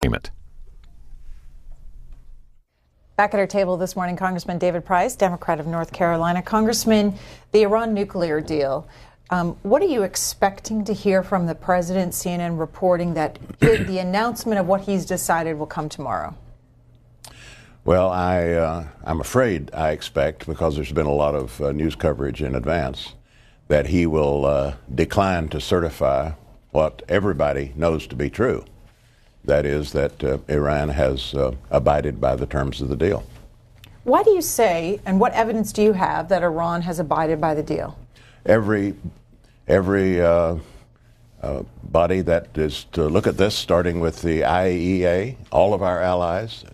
agreement. Back at our table this morning, Congressman David Price, Democrat of North Carolina. Congressman, the Iran nuclear deal. What are you expecting to hear from the president? CNN reporting that the announcement of what he's decided will come tomorrow. Well, I'm afraid I expect, because there's been a lot of news coverage in advance, that he will decline to certify what everybody knows to be true. That is that Iran has abided by the terms of the deal. Why do you say, and what evidence do you have that Iran has abided by the deal? Every body that is to look at this, starting with the IAEA, all of our allies,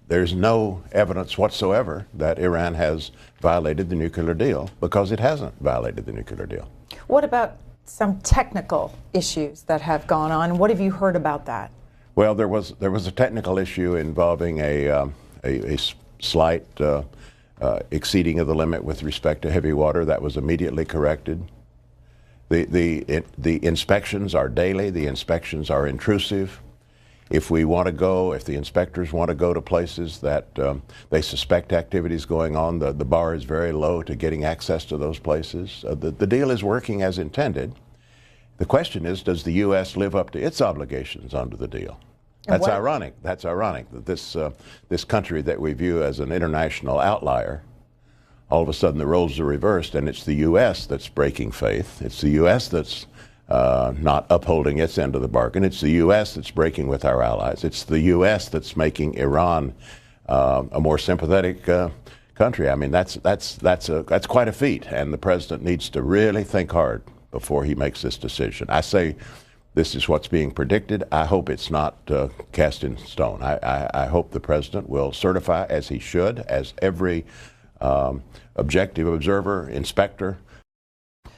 there's no evidence whatsoever that Iran has violated the nuclear deal, because it hasn't violated the nuclear deal. What about some technical issues that have gone on? What have you heard about that? Well, there was a technical issue involving a slight exceeding of the limit with respect to heavy water that was immediately corrected. The inspections are daily. The inspections are intrusive. If the inspectors want to go to places that they suspect activities going on, the bar is very low to getting access to those places. The deal is working as intended. The question is, does the U.S. live up to its obligations under the deal? That's ironic. That's ironic that this country that we view as an international outlier, all of a sudden the roles are reversed, and it's the U.S. that's breaking faith. It's the U.S. that's not upholding its end of the bargain. It's the U.S. that's breaking with our allies. It's the U.S. that's making Iran a more sympathetic country. I mean, that's quite a feat, and the president needs to really think hard before he makes this decision. I say this is what's being predicted. I hope it's not cast in stone. I hope the president will certify, as he should, as every objective observer, inspector.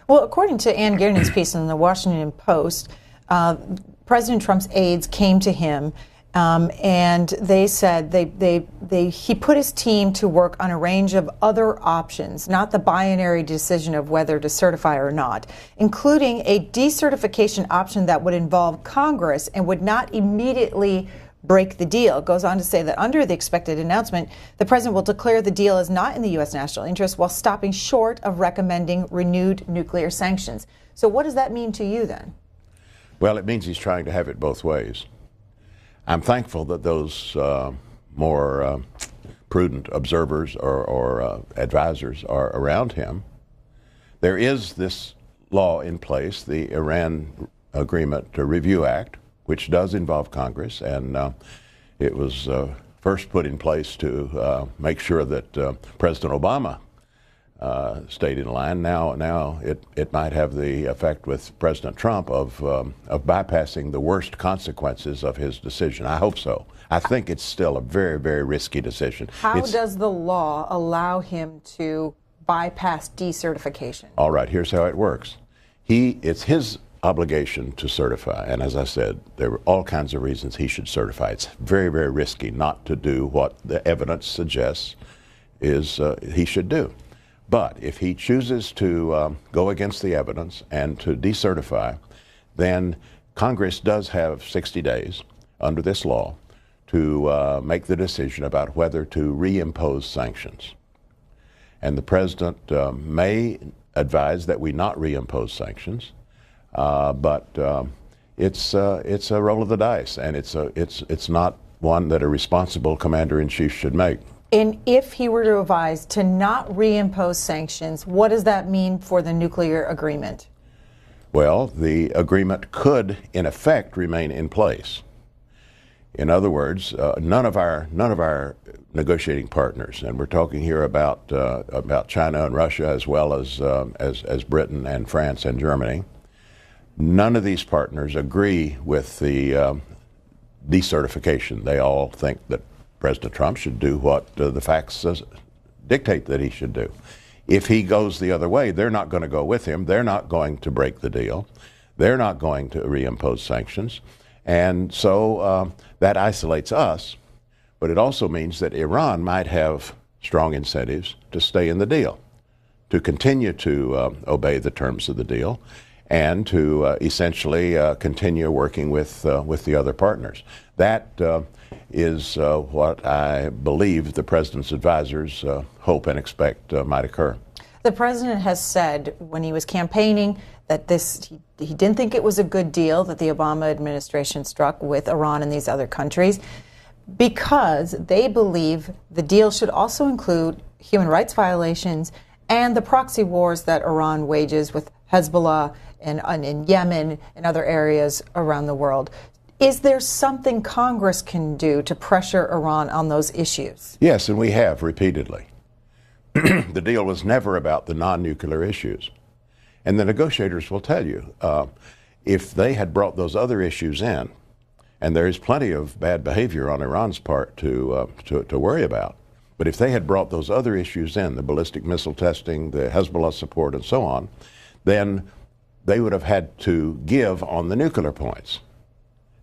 Well, according to Ann Gierney's piece in the Washington Post, President Trump's aides came to him and they said he put his team to work on a range of other options, not the binary decision of whether to certify or not, including a decertification option that would involve Congress and would not immediately break the deal. It goes on to say that under the expected announcement, the president will declare the deal is not in the U.S. national interest while stopping short of recommending renewed nuclear sanctions. So what does that mean to you then? Well, it means he's trying to have it both ways. I'm thankful that those more prudent observers or advisors are around him. There is this law in place, the Iran Agreement Review Act, which does involve Congress, and it was first put in place to make sure that President Obama stayed in line. Now it might have the effect with President Trump of bypassing the worst consequences of his decision. I hope so. I think it's still a very, very risky decision. How does the law allow him to bypass decertification? All right, here's how it works. It's his obligation to certify, and as I said, there were all kinds of reasons he should certify. It's very, very risky not to do what the evidence suggests is he should do. But if he chooses to go against the evidence and to decertify, then Congress does have 60 days under this law to make the decision about whether to reimpose sanctions. And the president may advise that we not reimpose sanctions. But it's a roll of the dice, and it's not one that a responsible commander-in-chief should make. And if he were to advise to not reimpose sanctions, what does that mean for the nuclear agreement? Well, the agreement could, in effect, remain in place. In other words, none of our negotiating partners, and we're talking here about China and Russia as well as Britain and France and Germany. None of these partners agree with the decertification. They all think that President Trump should do what the facts dictate that he should do. If he goes the other way, they're not going to go with him. They're not going to break the deal. They're not going to reimpose sanctions. And so that isolates us, but it also means that Iran might have strong incentives to stay in the deal, to continue to obey the terms of the deal. and to essentially continue working with the other partners. That is what I believe the president's advisors hope and expect might occur. The president has said when he was campaigning that he didn't think it was a good deal that the Obama administration struck with Iran and these other countries, because they believe the deal should also include human rights violations and the proxy wars that Iran wages with Hezbollah and in Yemen and other areas around the world. Is there something Congress can do to pressure Iran on those issues? Yes, and we have repeatedly. The deal was never about the non-nuclear issues. And the negotiators will tell you, if they had brought those other issues in, and there is plenty of bad behavior on Iran's part to worry about, but if they had brought those other issues in, the ballistic missile testing, the Hezbollah support, and so on, then they would have had to give on the nuclear points.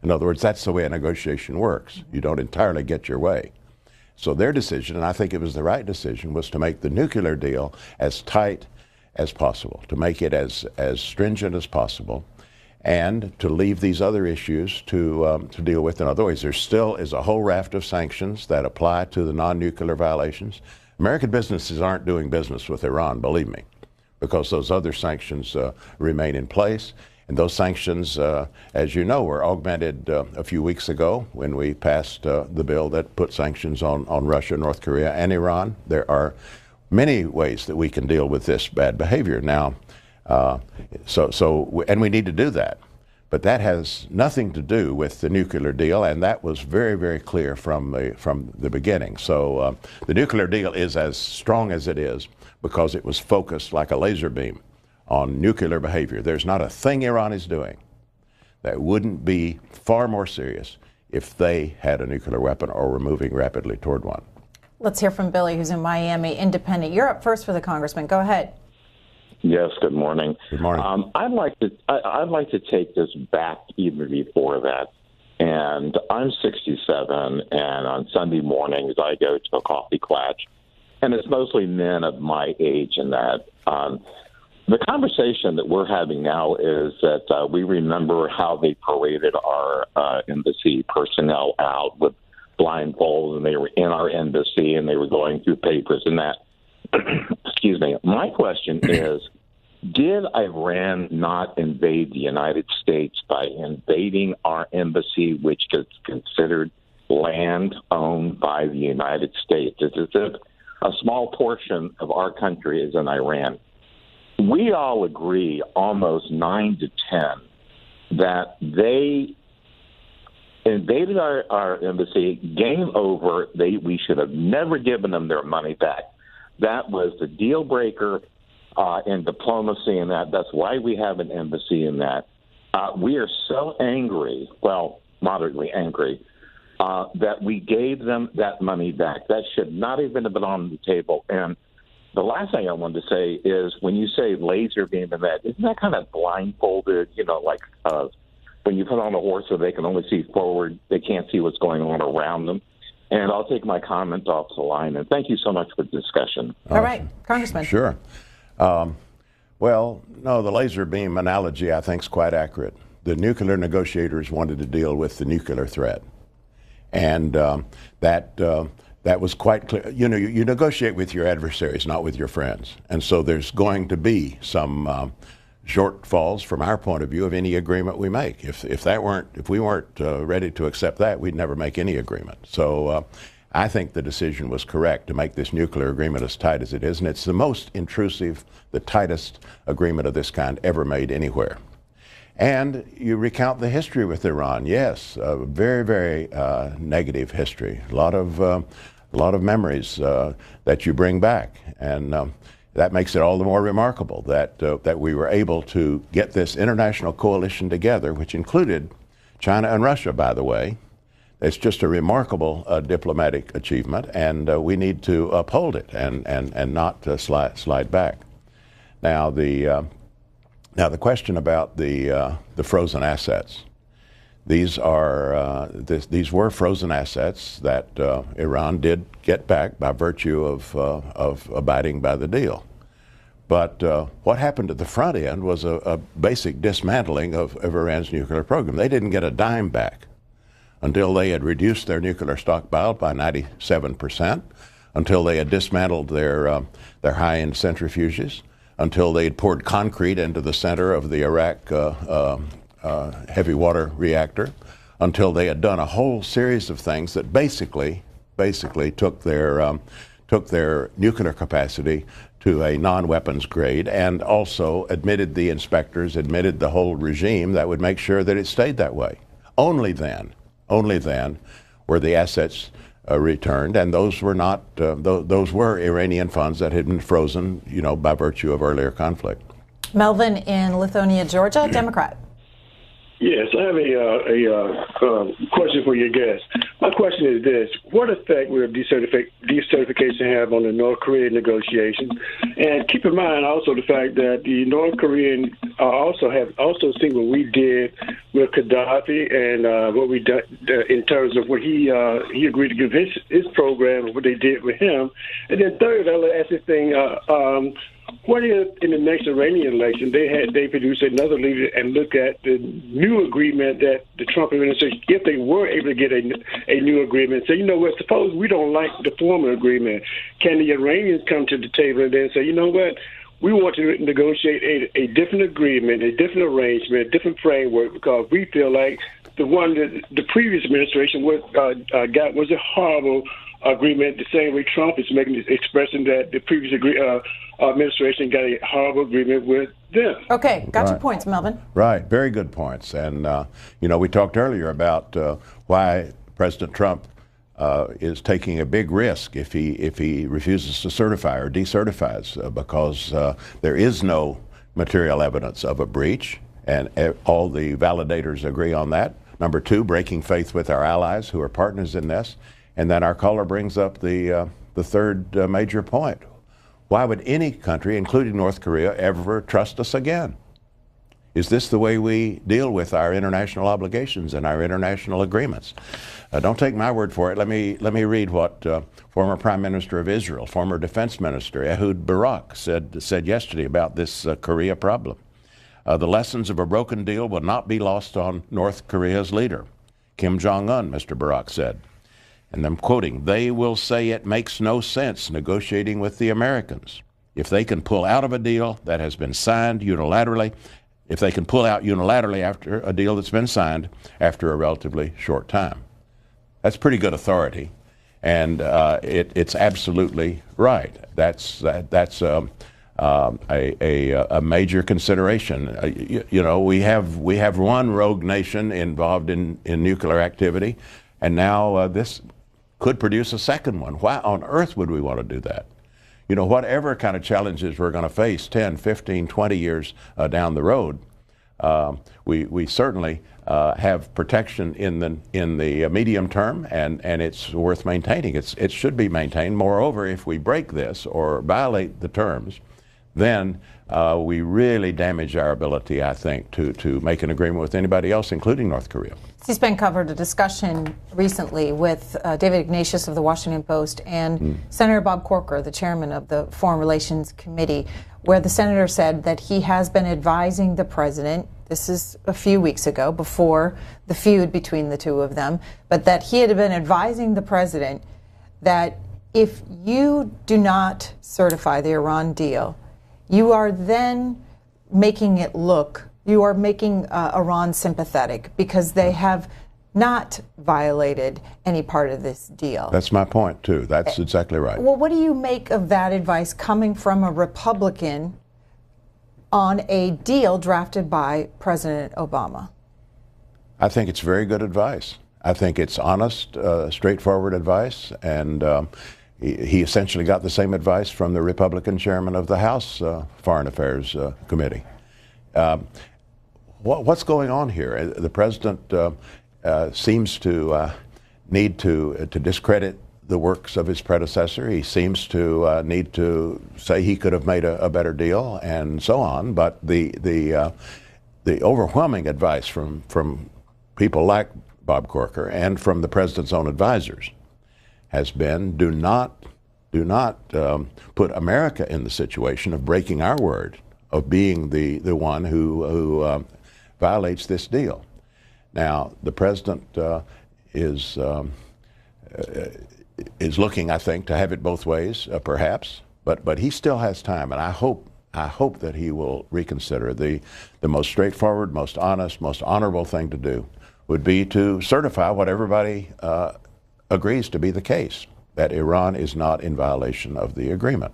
In other words, that's the way a negotiation works. You don't entirely get your way. So their decision, and I think it was the right decision, was to make the nuclear deal as tight as possible, to make it as stringent as possible, and to leave these other issues to deal with in other ways. There still is a whole raft of sanctions that apply to the non-nuclear violations. American businesses aren't doing business with Iran, believe me, because those other sanctions remain in place. And those sanctions, as you know, were augmented a few weeks ago when we passed the bill that put sanctions on Russia, North Korea, and Iran. There are many ways that we can deal with this bad behavior now. And we need to do that. But that has nothing to do with the nuclear deal, and that was very, very clear from the beginning. So the nuclear deal is as strong as it is because it was focused like a laser beam on nuclear behavior. There's not a thing Iran is doing that wouldn't be far more serious if they had a nuclear weapon or were moving rapidly toward one. Let's hear from Billy, who's in Miami, independent. You're up first for the Congressman. Go ahead. Yes, good morning. Good morning. I'd like to take this back even before that. And I'm 67, and on Sunday mornings I go to a coffee klatch, and it's mostly men of my age in that. The conversation that we're having now is that we remember how they paraded our embassy personnel out with blindfolds, and they were in our embassy, and they were going through papers and that. Excuse me. My question is, did Iran not invade the United States by invading our embassy, which is considered land owned by the United States? It's as if a small portion of our country is in Iran. We all agree, almost 9 to 10, that they invaded our embassy. Game over. We should have never given them their money back. That was the deal breaker in diplomacy, and that's why we have an embassy in that. We are so angry, well, moderately angry, that we gave them that money back. That should not even have been on the table. And the last thing I wanted to say is, when you say laser beam and that, isn't that kind of blindfolded, like when you put on a horse so they can only see forward, they can't see what's going on around them? And I'll take my comments off the line. And thank you so much for the discussion. All right, Congressman. Sure. Well, no, the laser beam analogy, I think, is quite accurate. The nuclear negotiators wanted to deal with the nuclear threat. And that was quite clear. You negotiate with your adversaries, not with your friends. And so there's going to be some shortfalls from our point of view of any agreement we make. If we weren't ready to accept that, we'd never make any agreement. So I think the decision was correct to make this nuclear agreement as tight as it is, and it's the most intrusive, the tightest agreement of this kind ever made anywhere. And you recount the history with Iran. Yes, a very, very negative history. A lot of memories that you bring back, and that makes it all the more remarkable that we were able to get this international coalition together, which included China and Russia, by the way. It's just a remarkable diplomatic achievement, and we need to uphold it and not slide back. Now the question about the frozen assets. These were frozen assets that Iran did get back by virtue of abiding by the deal. But what happened at the front end was a basic dismantling of Iran's nuclear program. They didn't get a dime back until they had reduced their nuclear stockpile by 97%, until they had dismantled their high-end centrifuges, until they had poured concrete into the center of the Iraq heavy water reactor, until they had done a whole series of things that basically took their nuclear capacity to a non-weapons grade, and also admitted the inspectors, admitted the whole regime that would make sure that it stayed that way. Only then were the assets returned, and those were not those were Iranian funds that had been frozen, by virtue of earlier conflict. Melvin in Lithonia, Georgia, Democrat. Yes, I have a question for your guest. My question is this: what effect will decertification have on the North Korean negotiations? And keep in mind also the fact that the North Koreans also seen what we did with Gaddafi and what we done in terms of what he agreed to give his program and what they did with him. And then third, I'll ask this thing. What if in the next Iranian election they produce another leader and look at the new agreement that the Trump administration, if they were able to get a new agreement, say, suppose we don't like the former agreement, can the Iranians come to the table and then say, we want to negotiate a different agreement, a different arrangement, a different framework, because we feel like the one that the previous administration got was a horrible agreement, the same way Trump is expressing that the previous administration got a horrible agreement with them. Okay, got your points, Melvin. Right, very good points. And, we talked earlier about why President Trump is taking a big risk if he refuses to certify or decertifies, because there is no material evidence of a breach, and all the validators agree on that. Number two, breaking faith with our allies who are partners in this. And then our caller brings up the third major point. Why would any country, including North Korea, ever trust us again? Is this the way we deal with our international obligations and our international agreements? Don't take my word for it. Let me read what former Prime Minister of Israel, former Defense Minister Ehud Barak said yesterday about this Korea problem. The lessons of a broken deal will not be lost on North Korea's leader, Kim Jong-un, Mr. Barak said. And I'm quoting, "They will say it makes no sense negotiating with the Americans. If they can pull out of a deal that has been signed unilaterally, if they can pull out unilaterally after a deal that's been signed after a relatively short time." That's pretty good authority, and it's absolutely right. That's a major consideration. We have one rogue nation involved in nuclear activity, and now this could produce a second one. Why on earth would we want to do that? Whatever kind of challenges we're going to face 10, 15, 20 years down the road, we certainly have protection in the medium term, and it's worth maintaining. It should be maintained. Moreover, if we break this or violate the terms, then we really damage our ability, I think, to make an agreement with anybody else, including North Korea. C-SPAN covered a discussion recently with David Ignatius of the Washington Post and Senator Bob Corker, the chairman of the Foreign Relations Committee, where the senator said that he has been advising the president, this is a few weeks ago, before the feud between the two of them, but that he had been advising the president that if you do not certify the Iran deal, you are then making it look, you are making Iran sympathetic because they have not violated any part of this deal. That's my point, too. That's exactly right. Well, what do you make of that advice coming from a Republican on a deal drafted by President Obama? I think it's very good advice. I think it's honest, straightforward advice, and he essentially got the same advice from the Republican chairman of the House Foreign Affairs Committee. What's going on here? The president seems to need to discredit the works of his predecessor. He seems to need to say he could have made a better deal and so on. But the overwhelming advice from people like Bob Corker and from the president's own advisors has been, do not put America in the situation of breaking our word, of being the one who violates this deal. Now, the president is looking, I think, to have it both ways, perhaps, but he still has time, and I hope that he will reconsider. The most straightforward, most honest, most honorable thing to do would be to certify what everybody agrees to be the case, that Iran is not in violation of the agreement.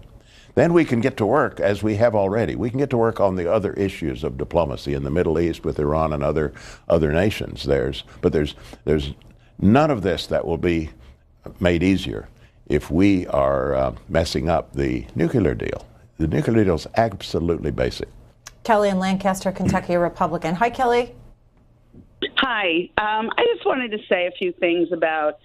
Then we can get to work, as we have already. We can get to work on the other issues of diplomacy in the Middle East with Iran and other nations. There's none of this that will be made easier if we are messing up the nuclear deal. The nuclear deal is absolutely basic. Kelly in Lancaster, Kentucky, a Republican. Hi, Kelly. Hi. I just wanted to say a few things about,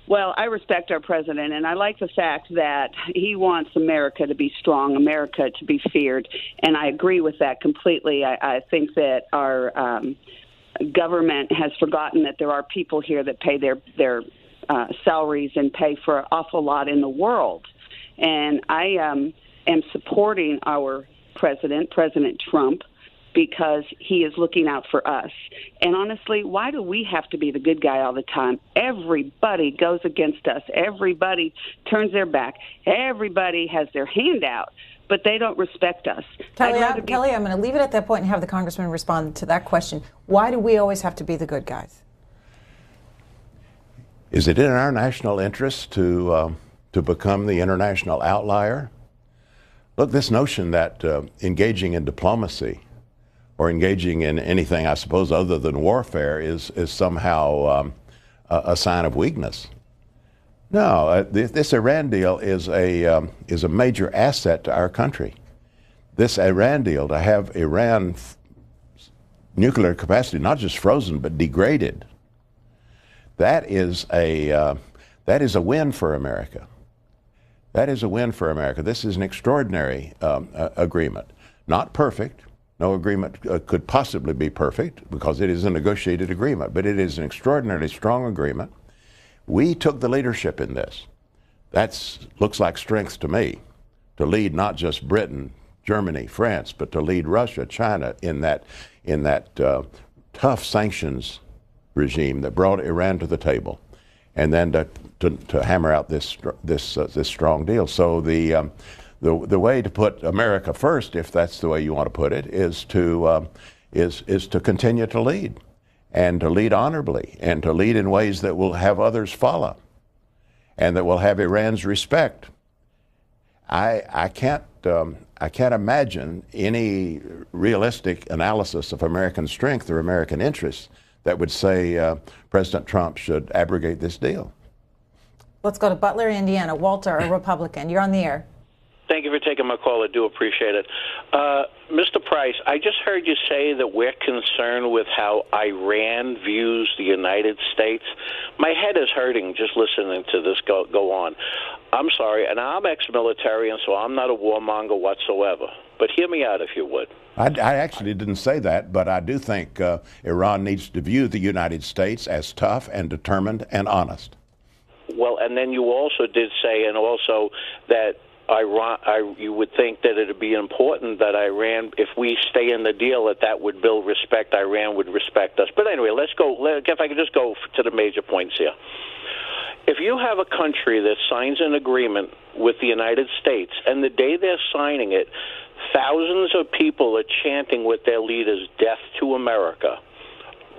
well, I respect our president, and I like the fact that he wants America to be strong, America to be feared, and I agree with that completely. I think that our government has forgotten that there are people here that pay their salaries and pay for an awful lot in the world. And I am supporting our president, President Trump, because he is looking out for us. And honestly, why do we have to be the good guy all the time? Everybody goes against us. Everybody turns their back. Everybody has their hand out, but they don't respect us. Kelly, I'm going to leave it at that point and have the Congressman respond to that question. Why do we always have to be the good guys? Is it in our national interest to become the international outlier? Look, this notion that engaging in diplomacy or engaging in anything, I suppose, other than warfare is somehow a sign of weakness. No, this Iran deal is a major asset to our country. This Iran deal, to have Iran's nuclear capacity not just frozen but degraded, that is a win for America. That is a win for America. This is an extraordinary agreement. Not perfect. No agreement could possibly be perfect because it is a negotiated agreement, but it is an extraordinarily strong agreement. We took the leadership in this. That looks like strength to me, to lead not just Britain, Germany, France, but to lead Russia, China in that tough sanctions regime that brought Iran to the table, and then to hammer out this strong deal. So the way to put America first, if that's the way you want to put it, is to continue to lead, and to lead honorably, and to lead in ways that will have others follow, and that will have Iran's respect. I can't imagine any realistic analysis of American strength or American interests that would say President Trump should abrogate this deal. Let's go to Butler, Indiana. Walter, a Republican. You're on the air. Thank you for taking my call. I do appreciate it. Mr. Price, I just heard you say that we're concerned with how Iran views the United States. My head is hurting just listening to this go on. I'm sorry, and I'm ex-military, and so I'm not a warmonger whatsoever. But hear me out, if you would. I actually didn't say that, but I do think Iran needs to view the United States as tough and determined and honest. Well, and then you also did say, and also that you would think that it would be important that Iran, if we stay in the deal, that would build respect. Iran would respect us. But anyway, let's go. If I could just go to the major points here. If you have a country that signs an agreement with the United States, and the day they're signing it, thousands of people are chanting with their leaders, "Death to America."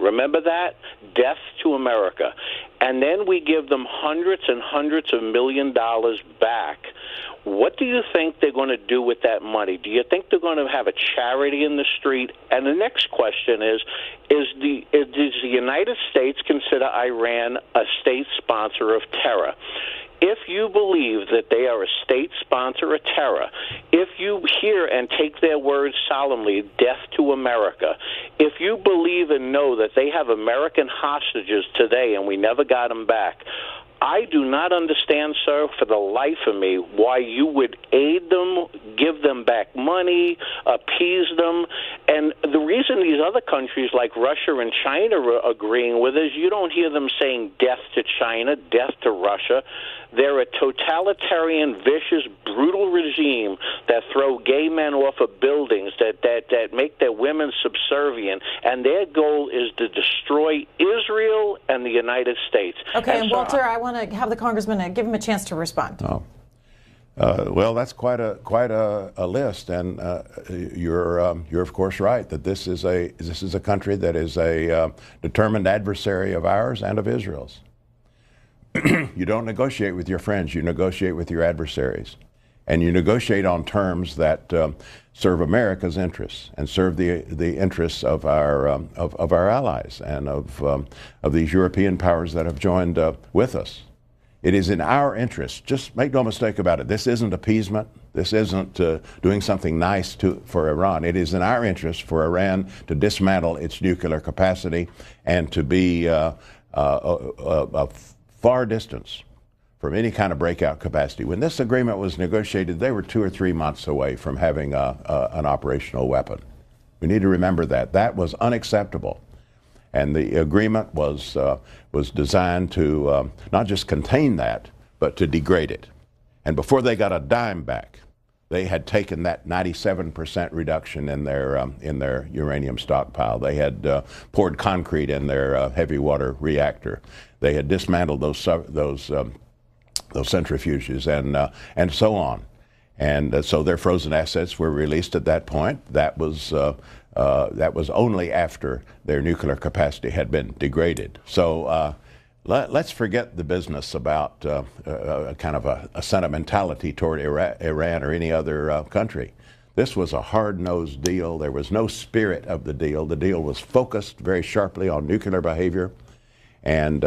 Remember that? Death to America. And then we give them hundreds and hundreds of $1 million back. What do you think they're going to do with that money? Do you think they're going to have a charity in the street? And the next question is does the United States consider Iran a state sponsor of terror? If you believe that they are a state sponsor of terror, if you hear and take their words solemnly, death to America, if you believe and know that they have American hostages today and we never got them back, I do not understand, sir, for the life of me, why you would aid them, give them back money, appease them. And the reason these other countries like Russia and China are agreeing with is you don't hear them saying death to China, death to Russia. They're a totalitarian, vicious, brutal regime that throw gay men off of buildings, that make their women subservient, and their goal is to destroy Israel and the United States. Okay, and Walter, I want to have the Congressman give him a chance to respond. Oh. Well, that's quite a list, and you're of course right that this is a country that is a determined adversary of ours and of Israel's. You don't negotiate with your friends; you negotiate with your adversaries, and you negotiate on terms that serve America's interests and serve the interests of our allies and of these European powers that have joined with us. It is in our interest. Just make no mistake about it. This isn't appeasement. This isn't doing something nice for Iran. It is in our interest for Iran to dismantle its nuclear capacity and to be a far distance from any kind of breakout capacity. When this agreement was negotiated, they were 2 or 3 months away from having an operational weapon. We need to remember that. That was unacceptable. And the agreement was designed to not just contain that, but to degrade it. And before they got a dime back, they had taken that 97% reduction in their uranium stockpile. They had poured concrete in their heavy water reactor. They had dismantled those centrifuges and so on. And so their frozen assets were released at that point. That was only after their nuclear capacity had been degraded. So let's forget the business about kind of a sentimentality toward Iran or any other country. This was a hard-nosed deal. There was no spirit of the deal. The deal was focused very sharply on nuclear behavior. And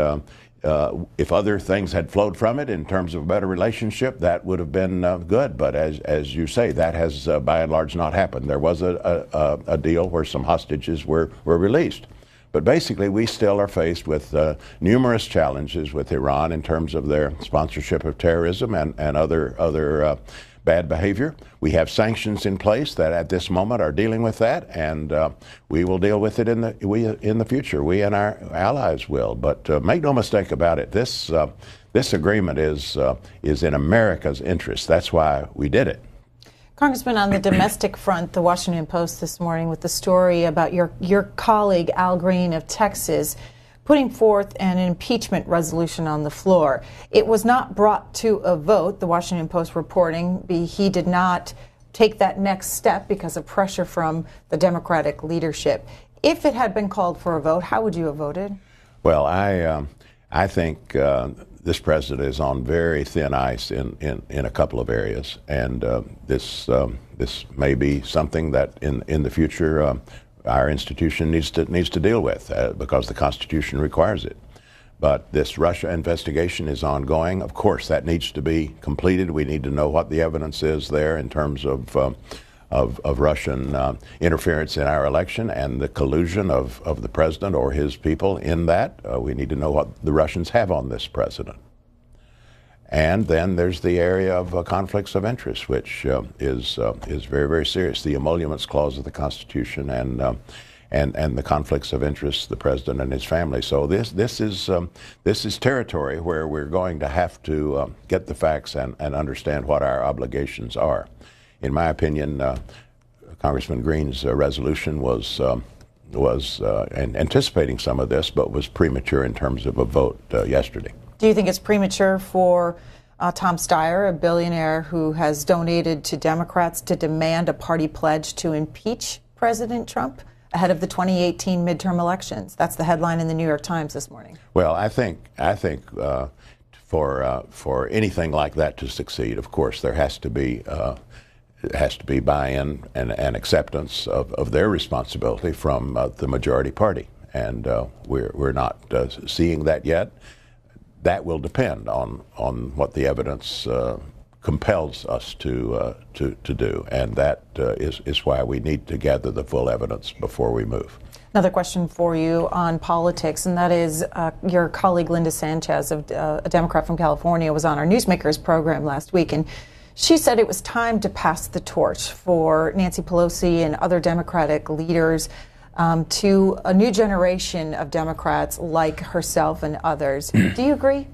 if other things had flowed from it in terms of a better relationship, that would have been good. But as you say, that has by and large not happened. There was a deal where some hostages were released. But basically, we still are faced with numerous challenges with Iran in terms of their sponsorship of terrorism and other bad behavior. We have sanctions in place that at this moment are dealing with that, and we will deal with it in the future. We and our allies will. But make no mistake about it, this agreement is in America's interest. That's why we did it. Congressman, on the domestic front, the Washington Post this morning with the story about your colleague Al Green of Texas putting forth an impeachment resolution on the floor. It was not brought to a vote, the Washington Post reporting. He did not take that next step because of pressure from the Democratic leadership. If it had been called for a vote, how would you have voted? Well, I think this president is on very thin ice in a couple of areas, and this may be something that in the future our institution needs to deal with because the Constitution requires it. But this Russia investigation is ongoing. Of course, that needs to be completed. We need to know what the evidence is there in terms of Russian interference in our election and the collusion of the president or his people in that. We need to know what the Russians have on this president. And then there's the area of conflicts of interest, which is very, very serious. The emoluments clause of the Constitution and the conflicts of interest, the president and his family. So this is territory where we're going to have to get the facts and understand what our obligations are. In my opinion, Congressman Green's resolution was anticipating some of this, but was premature in terms of a vote yesterday. Do you think it's premature for Tom Steyer, a billionaire who has donated to Democrats, to demand a party pledge to impeach President Trump ahead of the 2018 midterm elections? That's the headline in the New York Times this morning. Well, I think for anything like that to succeed, of course, there has to be buy-in and acceptance of their responsibility from the majority party, and we're not seeing that yet. That will depend on what the evidence compels us to do, and that is why we need to gather the full evidence before we move. Another question for you on politics, and that is your colleague Linda Sanchez, a Democrat from California, was on our Newsmakers program last week, and she said it was time to pass the torch for Nancy Pelosi and other Democratic leaders to a new generation of Democrats like herself and others. Do you agree?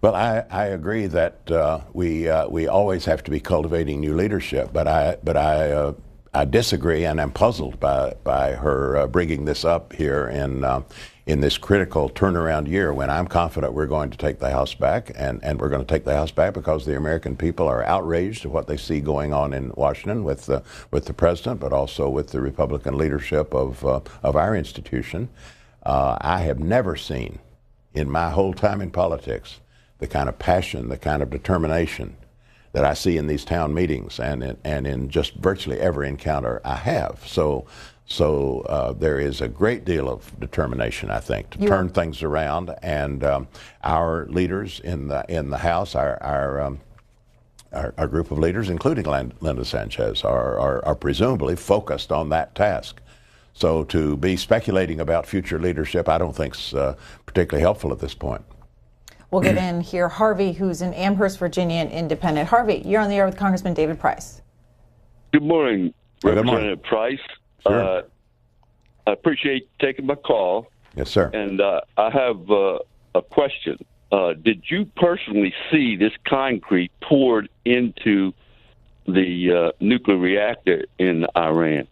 Well, I agree that we always have to be cultivating new leadership, but I disagree, and I'm puzzled by her bringing this up here in this critical turnaround year when I'm confident we're going to take the House back, and we're going to take the House back because the American people are outraged at what they see going on in Washington with the president, but also with the Republican leadership of our institution. I have never seen in my whole time in politics the kind of passion, the kind of determination that I see in these town meetings and in just virtually every encounter I have. So there is a great deal of determination, I think, to turn things around. And our leaders in the House, our group of leaders, including Linda Sanchez, are presumably focused on that task. So to be speculating about future leadership, I don't think is particularly helpful at this point. We'll get in here Harvey, who's in Amherst, Virginia, and independent. Harvey, you're on the air with Congressman David Price. Good morning, Good morning. Representative Price. Sure. I appreciate taking my call. Yes, sir. And I have a question. Did you personally see this concrete poured into the nuclear reactor in Iran?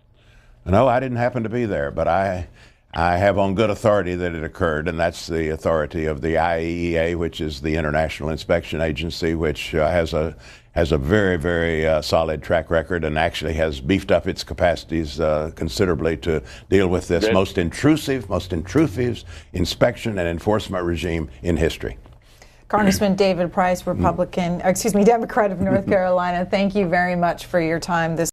No, I didn't happen to be there, but I have on good authority that it occurred, and that's the authority of the IAEA, which is the International Inspection Agency, which has a very, very solid track record and actually has beefed up its capacities considerably to deal with this most intrusive inspection and enforcement regime in history. Congressman David Price, Democrat of North Carolina, thank you very much for your time this